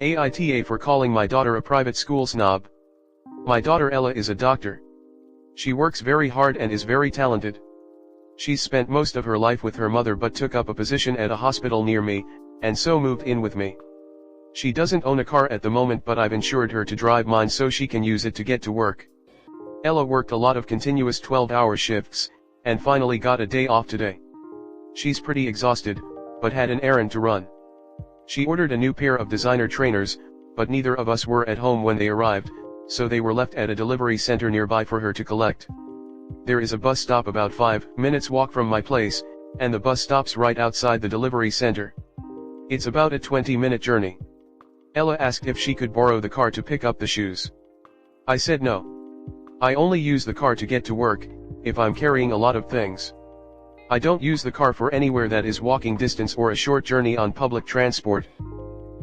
AITA for calling my daughter a private school snob. My daughter Ella is a doctor. She works very hard and is very talented. She's spent most of her life with her mother but took up a position at a hospital near me, and so moved in with me. She doesn't own a car at the moment but I've insured her to drive mine so she can use it to get to work. Ella worked a lot of continuous 12-hour shifts, and finally got a day off today. She's pretty exhausted, but had an errand to run. She ordered a new pair of designer trainers, but neither of us were at home when they arrived, so they were left at a delivery center nearby for her to collect. There is a bus stop about 5 minutes walk from my place, and the bus stops right outside the delivery center. It's about a 20-minute journey. Ella asked if she could borrow the car to pick up the shoes. I said no. I only use the car to get to work, if I'm carrying a lot of things. I don't use the car for anywhere that is walking distance or a short journey on public transport.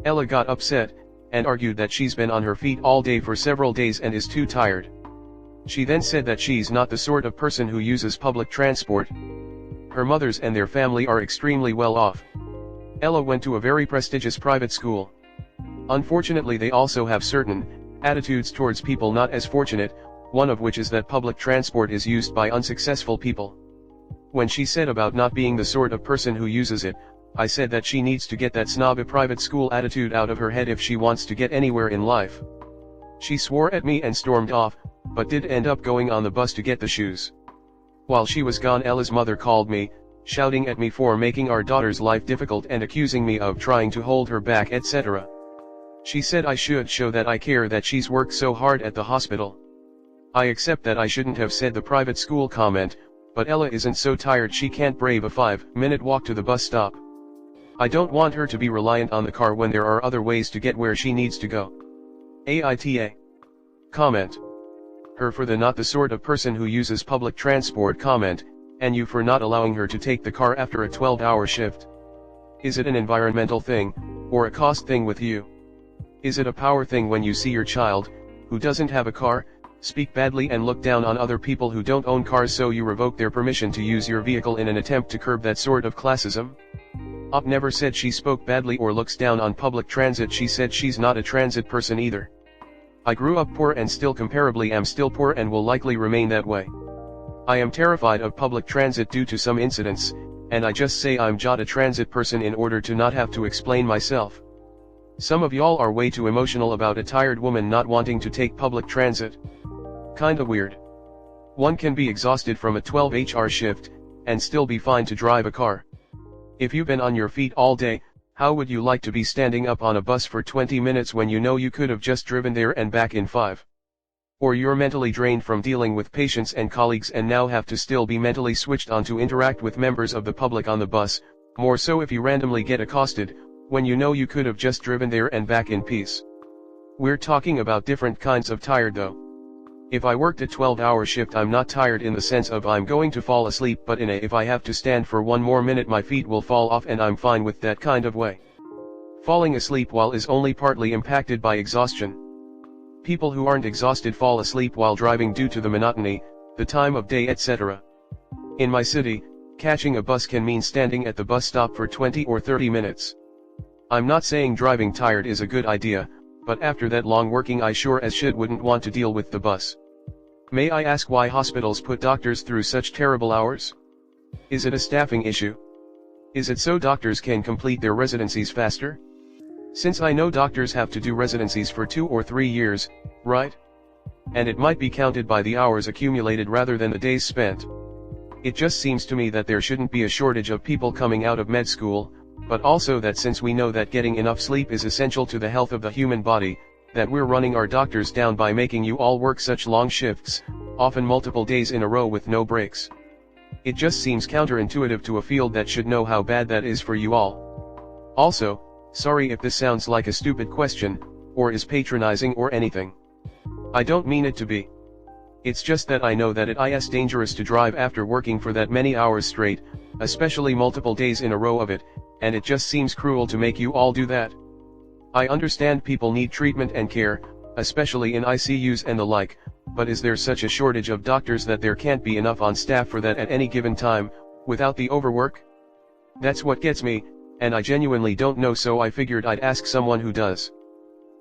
Ella got upset, and argued that she's been on her feet all day for several days and is too tired. She then said that she's not the sort of person who uses public transport. Her mothers and their family are extremely well off. Ella went to a very prestigious private school. Unfortunately, they also have certain attitudes towards people not as fortunate, one of which is that public transport is used by unsuccessful people. When she said about not being the sort of person who uses it, I said that she needs to get that snobby private school attitude out of her head if she wants to get anywhere in life. She swore at me and stormed off, but did end up going on the bus to get the shoes. While she was gone, Ella's mother called me, shouting at me for making our daughter's life difficult and accusing me of trying to hold her back, etc. She said I should show that I care that she's worked so hard at the hospital. I accept that I shouldn't have said the private school comment, but Ella isn't so tired she can't brave a 5-minute walk to the bus stop. I don't want her to be reliant on the car when there are other ways to get where she needs to go. AITA. Comment. Her for the not the sort of person who uses public transport comment, and you for not allowing her to take the car after a 12-hour shift. Is it an environmental thing, or a cost thing with you? Is it a power thing when you see your child, who doesn't have a car, speak badly and look down on other people who don't own cars so you revoke their permission to use your vehicle in an attempt to curb that sort of classism? Op never said she spoke badly or looks down on public transit. She said she's not a transit person either. I grew up poor and still comparably am still poor and will likely remain that way. I am terrified of public transit due to some incidents, and I just say I'm just a transit person in order to not have to explain myself. Some of y'all are way too emotional about a tired woman not wanting to take public transit. Kinda weird. One can be exhausted from a 12-hour shift, and still be fine to drive a car. If you've been on your feet all day, how would you like to be standing up on a bus for 20 minutes when you know you could have just driven there and back in 5? Or you're mentally drained from dealing with patients and colleagues and now have to still be mentally switched on to interact with members of the public on the bus, more so if you randomly get accosted, when you know you could have just driven there and back in peace. We're talking about different kinds of tired though. If I worked a 12-hour shift, I'm not tired in the sense of I'm going to fall asleep, but in a if I have to stand for one more minute my feet will fall off, and I'm fine with that kind of way. Falling asleep while is only partly impacted by exhaustion. People who aren't exhausted fall asleep while driving due to the monotony, the time of day, etc. In my city, catching a bus can mean standing at the bus stop for 20 or 30 minutes. I'm not saying driving tired is a good idea, but after that long working I sure as shit wouldn't want to deal with the bus. May I ask why hospitals put doctors through such terrible hours? Is it a staffing issue? Is it so doctors can complete their residencies faster? Since I know doctors have to do residencies for 2 or 3 years, right? And it might be counted by the hours accumulated rather than the days spent. It just seems to me that there shouldn't be a shortage of people coming out of med school, but also that since we know that getting enough sleep is essential to the health of the human body, that we're running our doctors down by making you all work such long shifts, often multiple days in a row with no breaks. It just seems counterintuitive to a field that should know how bad that is for you all. Also, sorry if this sounds like a stupid question, or is patronizing or anything. I don't mean it to be. It's just that I know that it is dangerous to drive after working for that many hours straight, especially multiple days in a row of it, and it just seems cruel to make you all do that. I understand people need treatment and care, especially in ICUs and the like, but is there such a shortage of doctors that there can't be enough on staff for that at any given time, without the overwork? That's what gets me, and I genuinely don't know, so I figured I'd ask someone who does.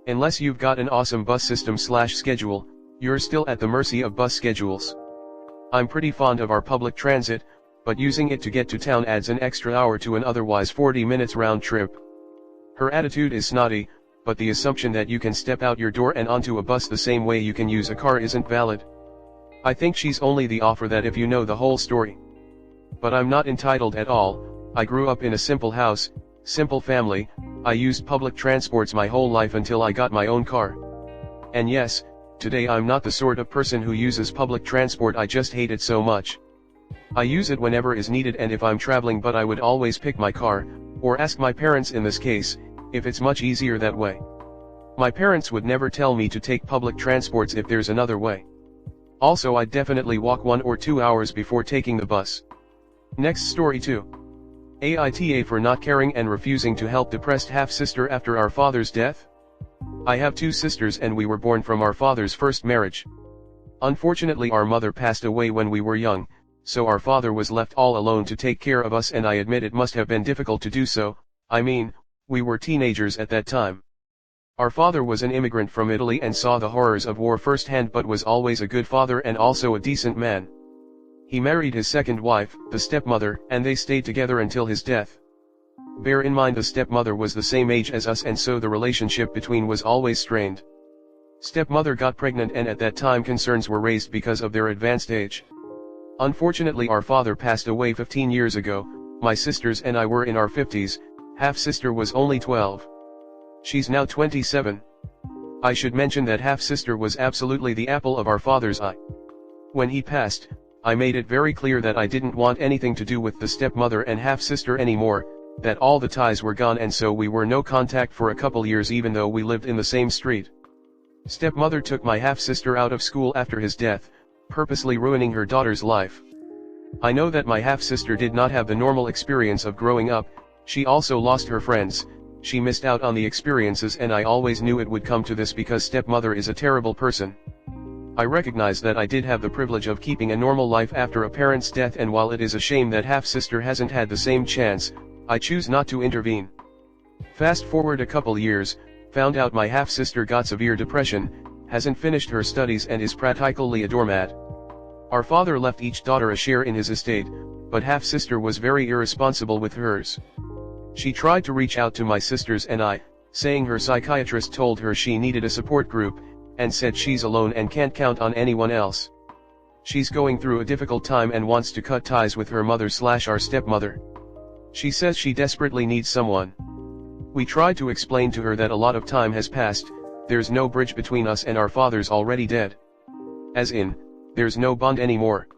Unless you've got an awesome bus system slash schedule, you're still at the mercy of bus schedules. I'm pretty fond of our public transit, but using it to get to town adds an extra hour to an otherwise 40 minutes round trip. Her attitude is snotty, but the assumption that you can step out your door and onto a bus the same way you can use a car isn't valid. I think she's only the offer that if you know the whole story. But I'm not entitled at all. I grew up in a simple house, simple family. I used public transports my whole life until I got my own car. And yes, today I'm not the sort of person who uses public transport, I just hate it so much. I use it whenever is needed and if I'm traveling, but I would always pick my car, or ask my parents in this case, if it's much easier that way. My parents would never tell me to take public transports if there's another way. Also, I'd definitely walk 1 or 2 hours before taking the bus. Next story 2. AITA for not caring and refusing to help depressed half-sister after our father's death? I have 2 sisters and we were born from our father's first marriage. Unfortunately, our mother passed away when we were young, so our father was left all alone to take care of us, and I admit it must have been difficult to do so. I mean, we were teenagers at that time. Our father was an immigrant from Italy and saw the horrors of war firsthand, but was always a good father and also a decent man. He married his second wife, the stepmother, and they stayed together until his death. Bear in mind the stepmother was the same age as us, and so the relationship between was always strained. Stepmother got pregnant and at that time concerns were raised because of their advanced age. Unfortunately, our father passed away 15 years ago. My sisters and I were in our 50s, half-sister was only 12. She's now 27. I should mention that half-sister was absolutely the apple of our father's eye. When he passed, I made it very clear that I didn't want anything to do with the stepmother and half-sister anymore, that all the ties were gone, and so we were no contact for a couple years even though we lived in the same street. Stepmother took my half-sister out of school after his death, purposely ruining her daughter's life. I know that my half-sister did not have the normal experience of growing up. She also lost her friends, she missed out on the experiences, and I always knew it would come to this because stepmother is a terrible person. I recognize that I did have the privilege of keeping a normal life after a parent's death, and while it is a shame that half-sister hasn't had the same chance, I choose not to intervene. Fast forward a couple years, found out my half-sister got severe depression, hasn't finished her studies and is practically a doormat. Our father left each daughter a share in his estate, but half-sister was very irresponsible with hers. She tried to reach out to my sisters and I, saying her psychiatrist told her she needed a support group, and said she's alone and can't count on anyone else. She's going through a difficult time and wants to cut ties with her mother/our stepmother. She says she desperately needs someone. We tried to explain to her that a lot of time has passed, there's no bridge between us and our father's already dead. As in, there's no bond anymore.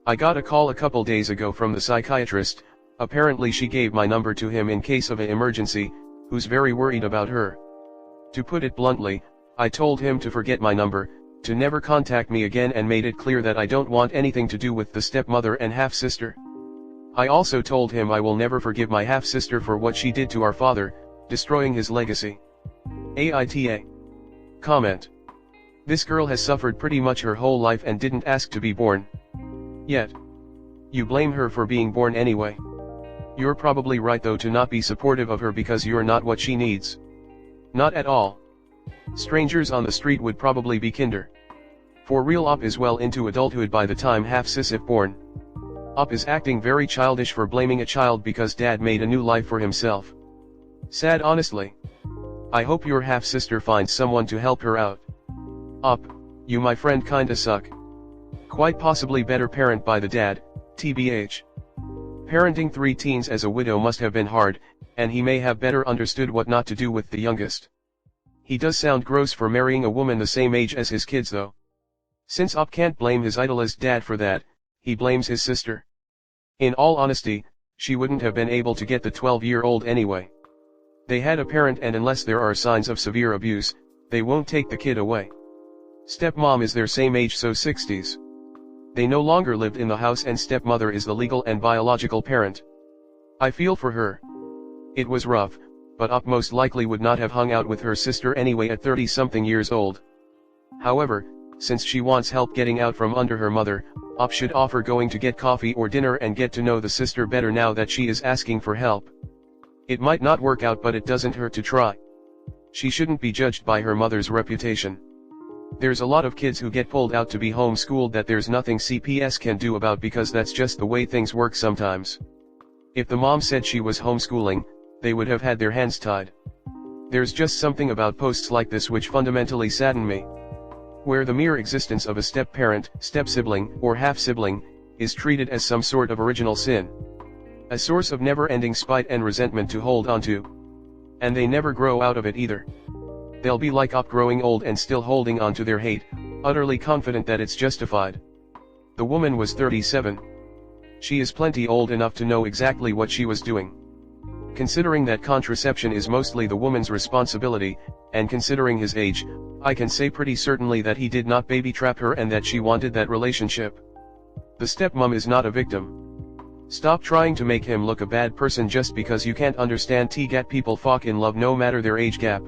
I got a call a couple days ago from the psychiatrist. Apparently she gave my number to him in case of an emergency, who's very worried about her. To put it bluntly, I told him to forget my number, to never contact me again, and made it clear that I don't want anything to do with the stepmother and half-sister. I also told him I will never forgive my half-sister for what she did to our father, destroying his legacy. AITA. Comment. This girl has suffered pretty much her whole life and didn't ask to be born. Yet, you blame her for being born anyway. You're probably right though to not be supportive of her because you're not what she needs. Not at all. Strangers on the street would probably be kinder. For real, Op is well into adulthood by the time half-sis if born. Op is acting very childish for blaming a child because dad made a new life for himself. Sad honestly. I hope your half-sister finds someone to help her out. Op, you my friend kinda suck. Quite possibly better parent by the dad, TBH. Parenting 3 teens as a widow must have been hard, and he may have better understood what not to do with the youngest. He does sound gross for marrying a woman the same age as his kids though. Since Op can't blame his idolist dad for that, he blames his sister. In all honesty, she wouldn't have been able to get the 12-year-old anyway. They had a parent, and unless there are signs of severe abuse, they won't take the kid away. Stepmom is their same age, so 60s. They no longer lived in the house, and stepmother is the legal and biological parent. I feel for her. It was rough, but Op most likely would not have hung out with her sister anyway at 30-something years old. However, since she wants help getting out from under her mother, Op should offer going to get coffee or dinner and get to know the sister better now that she is asking for help. It might not work out, but it doesn't hurt to try. She shouldn't be judged by her mother's reputation. There's a lot of kids who get pulled out to be homeschooled that there's nothing CPS can do about because that's just the way things work sometimes. If the mom said she was homeschooling, they would have had their hands tied. There's just something about posts like this which fundamentally sadden me. Where the mere existence of a step-parent, step-sibling, or half-sibling, is treated as some sort of original sin. A source of never-ending spite and resentment to hold onto. And they never grow out of it either. They'll be like Op growing old and still holding on to their hate, utterly confident that it's justified. The woman was 37. She is plenty old enough to know exactly what she was doing. Considering that contraception is mostly the woman's responsibility, and considering his age, I can say pretty certainly that he did not baby trap her and that she wanted that relationship. The stepmom is not a victim. Stop trying to make him look a bad person just because you can't understand T-gat people fall in love no matter their age gap.